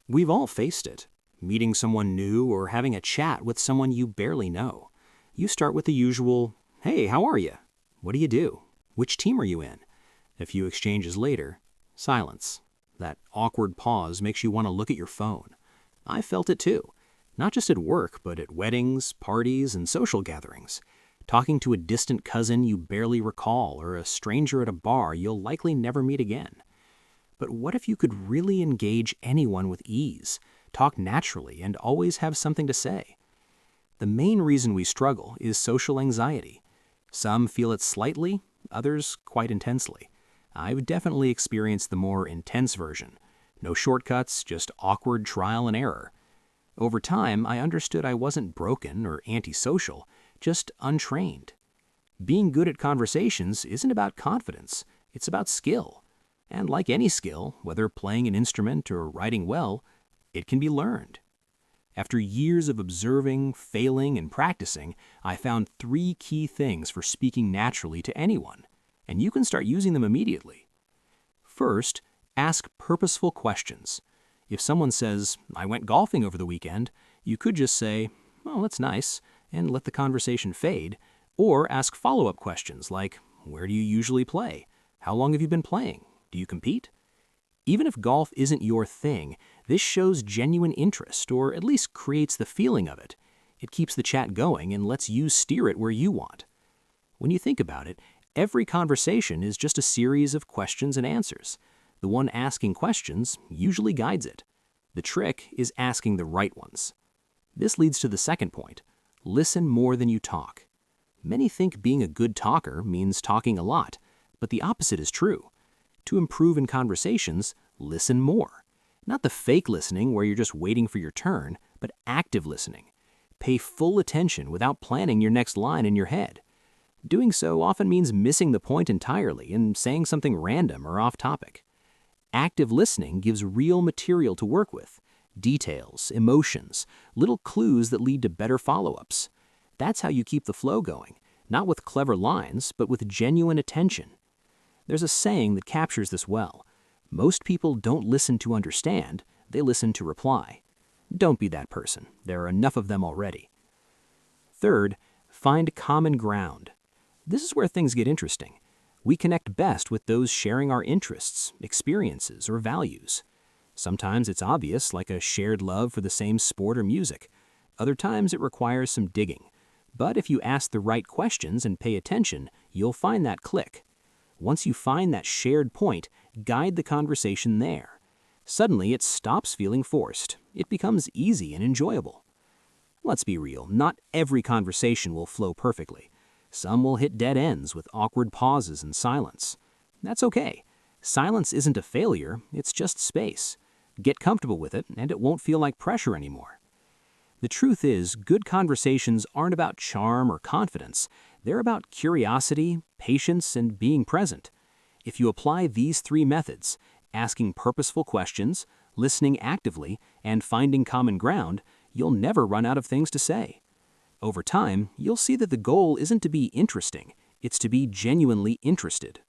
We've all faced it. Meeting someone new or having a chat with someone you barely know. You start with the usual, "Hey, how are you? What do you do? Which team are you in?" A few exchanges later, silence. That awkward pause makes you want to look at your phone. I felt it too. Not just at work, but at weddings, parties, and social gatherings. Talking to a distant cousin you barely recall or a stranger at a bar you'll likely never meet again. But what if you could really engage anyone with ease, talk naturally, and always have something to say? The main reason we struggle is social anxiety. Some feel it slightly, others quite intensely. I've definitely experienced the more intense version. No shortcuts, just awkward trial and error. Over time, I understood I wasn't broken or antisocial, just untrained. Being good at conversations isn't about confidence, it's about skill. And like any skill, whether playing an instrument or writing well, it can be learned. After years of observing, failing, and practicing, I found 3 key things for speaking naturally to anyone, and you can start using them immediately. First, ask purposeful questions. If someone says, "I went golfing over the weekend," you could just say, "Oh, that's nice," and let the conversation fade, or ask follow-up questions like, "Where do you usually play? How long have you been playing? Do you compete?" Even if golf isn't your thing, this shows genuine interest, or at least creates the feeling of it. It keeps the chat going and lets you steer it where you want. When you think about it, every conversation is just a series of questions and answers. The one asking questions usually guides it. The trick is asking the right ones. This leads to the second point: listen more than you talk. Many think being a good talker means talking a lot, but the opposite is true. To improve in conversations, listen more. Not the fake listening where you're just waiting for your turn, but active listening. Pay full attention without planning your next line in your head. Doing so often means missing the point entirely and saying something random or off topic. Active listening gives real material to work with, details, emotions, little clues that lead to better follow-ups. That's how you keep the flow going, not with clever lines, but with genuine attention. There's a saying that captures this well. Most people don't listen to understand, they listen to reply. Don't be that person. There are enough of them already. Third, find common ground. This is where things get interesting. We connect best with those sharing our interests, experiences, or values. Sometimes it's obvious, like a shared love for the same sport or music. Other times it requires some digging. But if you ask the right questions and pay attention, you'll find that click. Once you find that shared point, guide the conversation there. Suddenly, it stops feeling forced. It becomes easy and enjoyable. Let's be real, not every conversation will flow perfectly. Some will hit dead ends with awkward pauses and silence. That's okay. Silence isn't a failure, it's just space. Get comfortable with it, and it won't feel like pressure anymore. The truth is, good conversations aren't about charm or confidence. They're about curiosity, patience, and being present. If you apply these 3 methods, asking purposeful questions, listening actively, and finding common ground, you'll never run out of things to say. Over time, you'll see that the goal isn't to be interesting, it's to be genuinely interested.